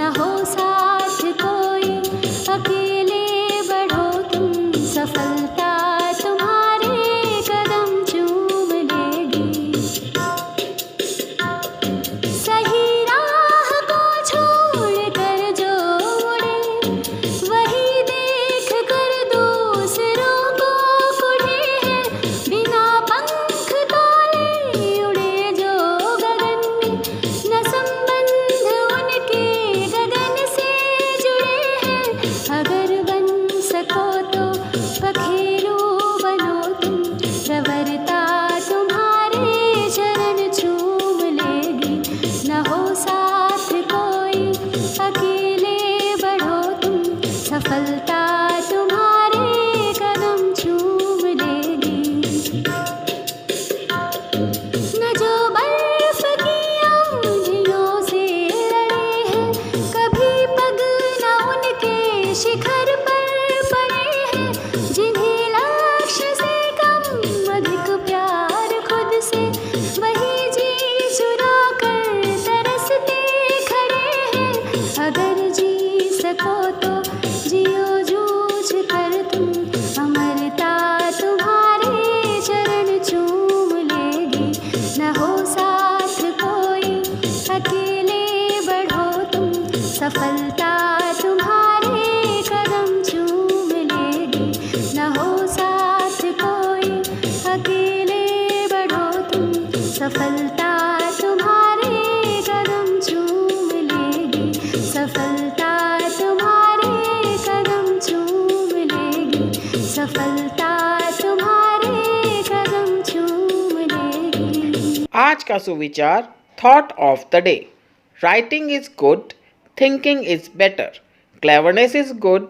न हो साथ कोई, अकेले बढ़ो तुम, सफलता तुम्हारे कदम चूम लेगी। सही राह को छोड़ कर जो उड़े, वही देख कर दूसरों को कुढ़े है। बिना पंख तोले उड़े जो गगन में, न संबंध उनके गगन से जुड़े हैं। अगर बन सको तो पखेरु बनो तुम, प्रवरता तुम्हारे चरण चूम लेगी। न हो साथ कोई, अकेले बढ़ो तुम, सफलता तुम्हारे कदम चूम लेगी। न जो बर्फ की आंधियों से लड़े हैं, कभी पग न उनके शिखर पर पड़े हैं। जिन्हें लक्ष्य से कम अधिक प्यार खुद से, वही जी चुरा कर तरसते खड़े हैं। अगर जी सको तो जियो जूझ कर तुम, अमरता तुम्हारे चरण चूम लेगी। न हो साथ कोई, अकेले बढ़ो तुम, सफलता तुम्हारे कदम चूम लेगी। न हो साथ कोई, अकेले बढ़ो तुम, सफलता तुम्हारे कदम चूम लेगी। सफलता तुम्हारे कदम चूम लेगी। सफलता तुम्हारे कदम चूम लेगी। आज का सुविचार, thought of the day. Writing is good, thinking is better, cleverness is good,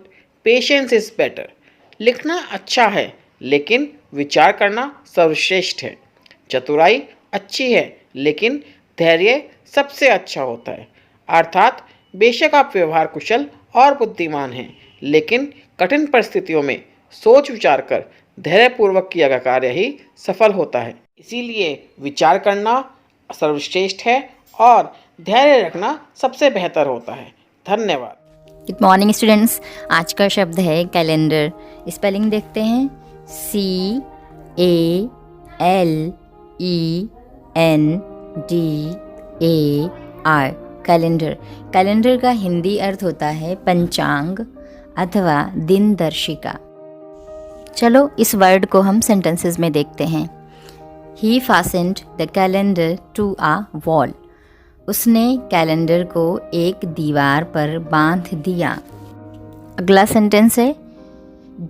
patience is better. लिखना अच्छा है, लेकिन विचार करना सर्वश्रेष्ठ है। चतुराई अच्छी है, लेकिन धैर्य सबसे अच्छा होता है। अर्थात बेशक आप व्यवहार कुशल और बुद्धिमान हैं, लेकिन कठिन परिस्थितियों में सोच विचार कर धैर्यपूर्वक किया गया कार्य ही सफल होता है। इसीलिए विचार करना सर्वश्रेष्ठ है और धैर्य रखना सबसे बेहतर होता है। धन्यवाद। Good morning students. आज का शब्द है कैलेंडर। स्पेलिंग देखते हैं, CALENDAR, कैलेंडर। कैलेंडर का हिंदी अर्थ होता है पंचांग अथवा दिनदर्शिका। चलो इस वर्ड को हम सेंटेंसेस में देखते हैं। He fastened the calendar to a wall. उसने कैलेंडर को एक दीवार पर बांध दिया। अगला सेंटेंस है,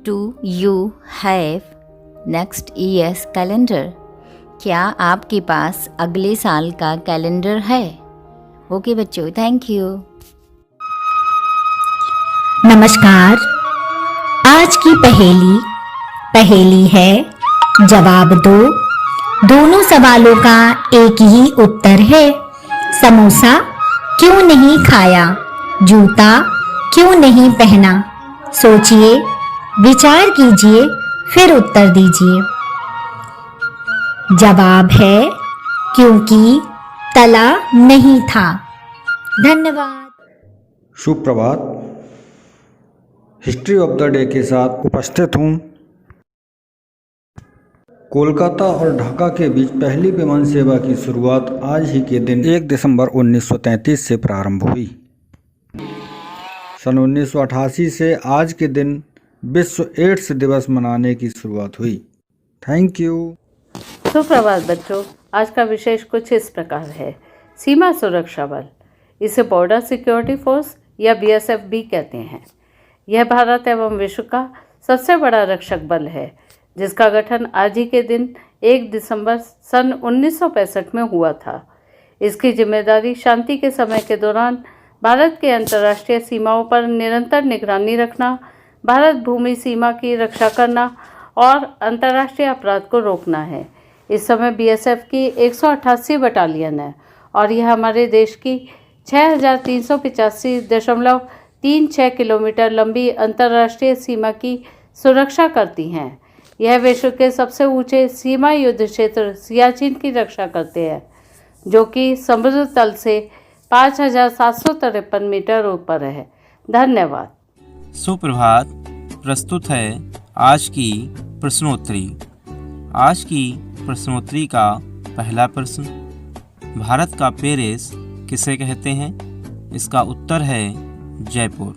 do you have next years calendar? क्या आपके पास अगले साल का कैलेंडर है? ओके बच्चों, थैंक यू। नमस्कार। आज की पहेली है जवाब दो। दोनों सवालों का एक ही उत्तर है। समोसा क्यों नहीं खाया? जूता क्यों नहीं पहना? सोचिए, विचार कीजिए, फिर उत्तर दीजिए। जवाब है क्योंकि तला नहीं था। धन्यवाद। सुप्रभात। हिस्ट्री ऑफ द डे के साथ उपस्थित हूँ। कोलकाता और ढाका के बीच पहली विमान सेवा की शुरुआत आज ही के दिन 1 दिसंबर 1933 से प्रारंभ हुई। सन 1988 से आज के दिन विश्व एड्स दिवस मनाने की शुरुआत हुई। Thank you. सुप्रभात बच्चों। आज का विशेष कुछ इस प्रकार है। सीमा सुरक्षा बल, इसे बॉर्डर सिक्योरिटी फोर्स या BSF भी कहते हैं। यह भारत एवं विश्व का सबसे बड़ा रक्षक बल है, जिसका गठन आज ही के दिन 1 दिसंबर सन 1965 में हुआ था। इसकी जिम्मेदारी शांति के समय के दौरान भारत के अंतर्राष्ट्रीय सीमाओं पर निरंतर निगरानी रखना, भारत भूमि सीमा की रक्षा करना और अंतर्राष्ट्रीय अपराध को रोकना है। इस समय BSF की 188 बटालियन है और यह हमारे देश की 6385.36 किलोमीटर लंबी अंतर्राष्ट्रीय सीमा की सुरक्षा करती हैं। यह विश्व के सबसे ऊंचे सीमा युद्ध क्षेत्र सियाचिन की रक्षा करते हैं, जो कि समुद्र तल से 5753 मीटर ऊपर है। धन्यवाद। सुप्रभात। प्रस्तुत है आज की प्रश्नोत्तरी। आज की प्रश्नोत्तरी का पहला प्रश्न, भारत का पेरिस किसे कहते हैं? इसका उत्तर है जयपुर।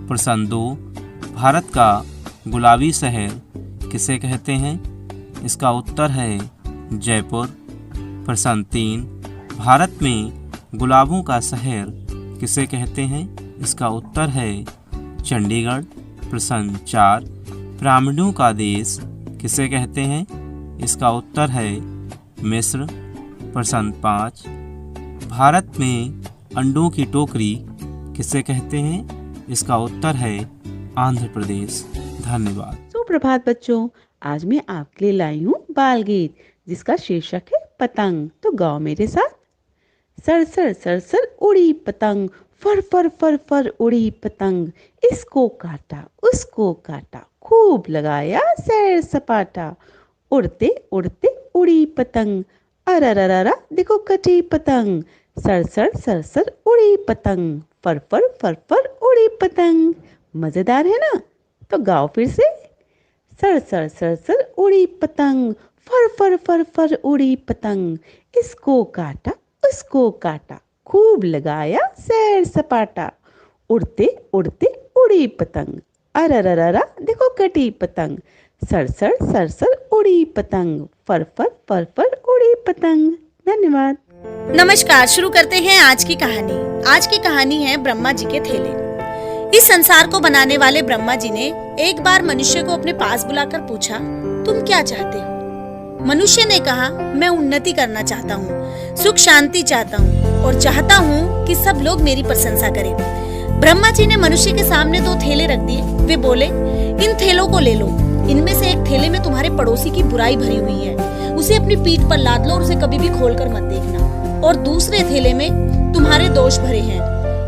प्रश्न 2, भारत का गुलाबी शहर किसे कहते हैं? इसका उत्तर है जयपुर। प्रश्न 3, भारत में गुलाबों का शहर किसे कहते हैं? इसका उत्तर है चंडीगढ़। प्रश्न 4, पिरामिडों का देश किसे कहते हैं? इसका उत्तर है मिस्र। प्रश्न 5, भारत में अंडों की टोकरी किसे कहते हैं? इसका उत्तर है आंध्र प्रदेश। धन्यवाद। सुप्रभात बच्चों, आज मैं आपके लिए लाई हूँ बाल गीत जिसका शीर्षक है पतंग। तो गाओ मेरे साथ। सर सर सर सर उड़ी पतंग, फर फर फर फर उड़ी पतंग, इसको काटा उसको काटा, खूब लगाया सैर सपाटा, उड़ते उड़ते उड़ी पतंग, अररररा देखो कटी पतंग, सर सर सर सर उड़ी पतंग, फर फर फर फर उड़ी पतंग। मजेदार है ना? तो गाओ फिर से। सर सर सर सर उड़ी पतंग, फर फर फर फर उड़ी पतंग, इसको काटा उसको काटा, खूब लगाया सैर सपाटा, उड़ते उड़ते उड़ी पतंग, अररररा देखो कटी पतंग, सर सर उड़ी पतंग, फर फर फर फर उड़ी पतंग। धन्यवाद। नमस्कार। शुरू करते हैं आज की कहानी। आज की कहानी है ब्रह्मा जी के थैले। इस संसार को बनाने वाले ब्रह्मा जी ने एक बार मनुष्य को अपने पास बुलाकर पूछा, तुम क्या चाहते हो? मनुष्य ने कहा, मैं उन्नति करना चाहता हूँ, सुख शांति चाहता हूँ और चाहता हूँ कि सब लोग मेरी प्रशंसा करें। ब्रह्मा जी ने मनुष्य के सामने 2 थैले रख दिए। वे बोले, इन थैलों को ले लो। इनमें से एक थैले में तुम्हारे पड़ोसी की बुराई भरी हुई है, उसे अपनी पीठ पर लाद लो और उसे कभी भी खोलकर मत देखना। और दूसरे थैले में तुम्हारे दोष भरे हैं,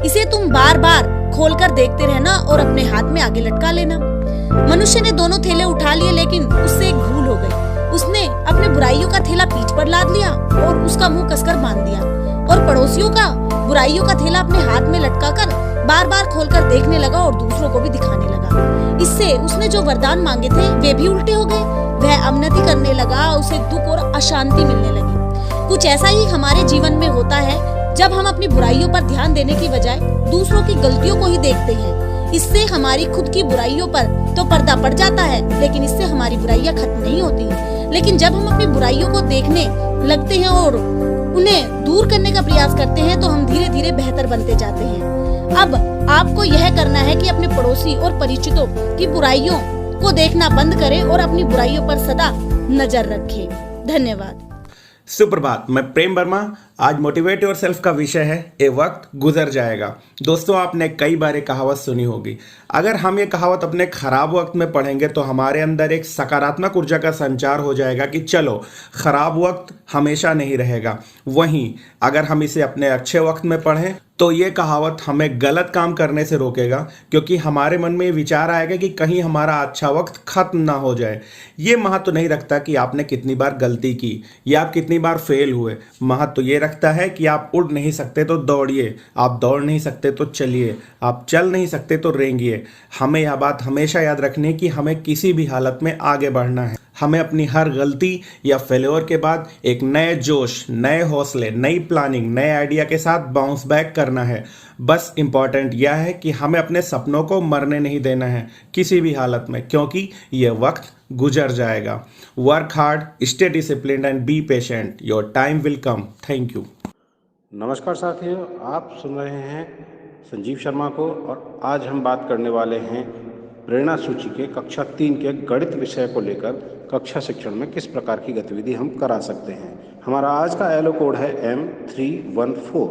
इसे तुम बार बार खोलकर देखते रहना और अपने हाथ में आगे लटका लेना। मनुष्य ने दोनों थैले उठा लिए, लेकिन उससे एक भूल हो गई। उसने अपने बुराइयों का थैला पीठ पर लाद लिया और उसका मुंह कसकर बांध दिया, और पड़ोसियों का बुराइयों का थैला अपने हाथ में लटकाकर बार बार खोलकर देखने लगा और दूसरों को भी दिखाने लगा। इससे उसने जो वरदान मांगे थे वे भी उल्टे हो गए। वह अवनति करने लगा, उसे दुख और अशांति मिलने लगी। कुछ ऐसा ही हमारे जीवन में होता है जब हम अपनी बुराइयों पर ध्यान देने की बजाय दूसरों की गलतियों को ही देखते हैं। इससे हमारी खुद की बुराइयों पर तो पर्दा पड़ जाता है, लेकिन इससे हमारी बुराइयां खत्म नहीं होती। लेकिन जब हम अपनी बुराइयों को देखने लगते हैं और उन्हें दूर करने का प्रयास करते हैं तो हम धीरे धीरे बेहतर बनते जाते हैं। अब आपको यह करना है कि अपने पड़ोसी और परिचितों की बुराइयों को देखना बंद करें और अपनी बुराइयों पर सदा नजर रखें। धन्यवाद। सुप्रभात। मैं प्रेम वर्मा। आज मोटिवेट योर सेल्फ का विषय है ए वक्त गुजर जाएगा। दोस्तों, आपने कई बार एक कहावत सुनी होगी। अगर हम ये कहावत अपने खराब वक्त में पढ़ेंगे तो हमारे अंदर एक सकारात्मक ऊर्जा का संचार हो जाएगा कि चलो, खराब वक्त हमेशा नहीं रहेगा। वहीं अगर हम इसे अपने अच्छे वक्त में पढ़ें तो ये कहावत हमें गलत काम करने से रोकेगा, क्योंकि हमारे मन में ये विचार आएगा कि कहीं हमारा अच्छा वक्त खत्म ना हो जाए। ये महत्व नहीं रखता कि आपने कितनी बार गलती की या आप कितनी बार फेल हुए। महत्व ये रखता है कि आप उड़ नहीं सकते तो दौड़िए, आप दौड़ नहीं सकते तो चलिए, आप चल नहीं सकते तो रेंगिए। हमें यह बात हमेशा याद रखनी है कि हमें किसी भी हालत में आगे बढ़ना है। हमें अपनी हर गलती या फेल्योर के बाद एक नए जोश, नए हौसले, नई प्लानिंग, नए आइडिया के साथ बाउंस बैक करना है। बस इम्पॉर्टेंट यह है कि हमें अपने सपनों को मरने नहीं देना है किसी भी हालत में, क्योंकि यह वक्त गुजर जाएगा। Work hard, stay disciplined and be patient. Your time will come. Thank you. नमस्कार साथियों, आप सुन रहे हैं संजीव शर्मा को और आज हम बात करने वाले हैं प्रेरणा सूची के कक्षा 3 के गणित विषय को लेकर कक्षा शिक्षण में किस प्रकार की गतिविधि हम करा सकते हैं। हमारा आज का एलो कोड है M314,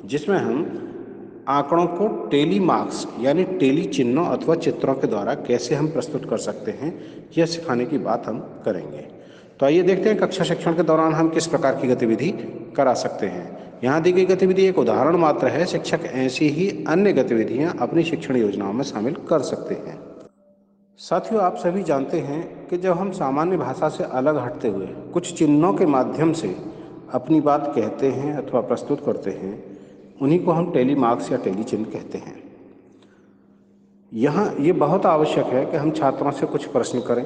जिसमें हम आंकड़ों को टेली मार्क्स यानी टेली चिन्हों अथवा चित्रों के द्वारा कैसे हम प्रस्तुत कर सकते हैं, यह सिखाने की बात हम करेंगे। तो आइए देखते हैं कक्षा शिक्षण के दौरान हम किस प्रकार की गतिविधि करा सकते हैं। यहाँ दी गई गतिविधि एक उदाहरण मात्र है। शिक्षक ऐसी ही अन्य गतिविधियाँ अपनी शिक्षण योजनाओं में शामिल कर सकते हैं। साथियों, आप सभी जानते हैं कि जब हम सामान्य भाषा से अलग हटते हुए कुछ चिन्हों के माध्यम से अपनी बात कहते हैं अथवा प्रस्तुत करते हैं, उन्हीं को हम टेली मार्क्स या टेली चिन्ह कहते हैं। यहाँ ये बहुत आवश्यक है कि हम छात्रों से कुछ प्रश्न करें।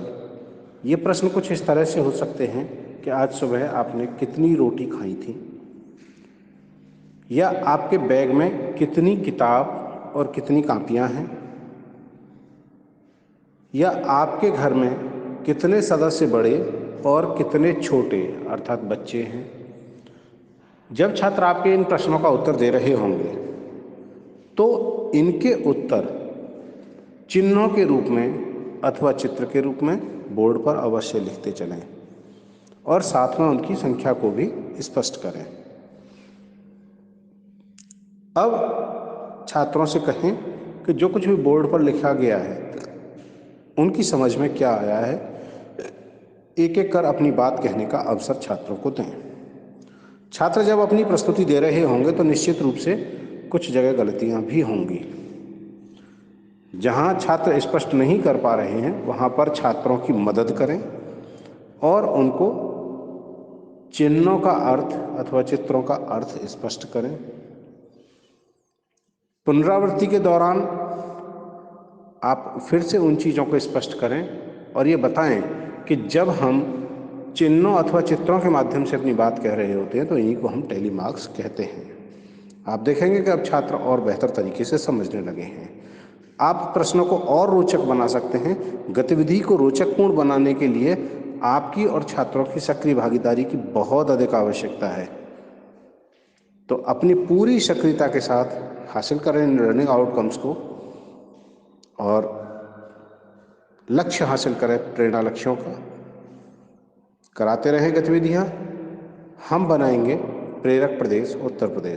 ये प्रश्न कुछ इस तरह से हो सकते हैं कि आज सुबह आपने कितनी रोटी खाई थी, या आपके बैग में कितनी किताब और कितनी कापियाँ हैं, या आपके घर में कितने सदस्य बड़े और कितने छोटे अर्थात बच्चे हैं। जब छात्र आपके इन प्रश्नों का उत्तर दे रहे होंगे तो इनके उत्तर चिन्हों के रूप में अथवा चित्र के रूप में बोर्ड पर अवश्य लिखते चलें और साथ में उनकी संख्या को भी स्पष्ट करें। अब छात्रों से कहें कि जो कुछ भी बोर्ड पर लिखा गया है उनकी समझ में क्या आया है, एक एक कर अपनी बात कहने का अवसर छात्रों को दें। छात्र जब अपनी प्रस्तुति दे रहे होंगे तो निश्चित रूप से कुछ जगह गलतियां भी होंगी। जहां छात्र स्पष्ट नहीं कर पा रहे हैं वहां पर छात्रों की मदद करें और उनको चिन्हों का अर्थ अथवा चित्रों का अर्थ स्पष्ट करें। पुनरावृत्ति के दौरान आप फिर से उन चीज़ों को स्पष्ट करें और ये बताएं कि जब हम चिन्हों अथवा चित्रों के माध्यम से अपनी बात कह रहे होते हैं तो इन्हीं को हम टेली मार्क्स कहते हैं। आप देखेंगे कि अब छात्र और बेहतर तरीके से समझने लगे हैं। आप प्रश्नों को और रोचक बना सकते हैं। गतिविधि को रोचकपूर्ण बनाने के लिए आपकी और छात्रों की सक्रिय भागीदारी की बहुत अधिक आवश्यकता है। तो अपनी पूरी सक्रियता के साथ हासिल करें लर्निंग आउटकम्स को और लक्ष्य हासिल करें प्रेरणा लक्ष्यों का। कराते रहें गतिविधियां। हम बनाएंगे प्रेरक प्रदेश उत्तर प्रदेश।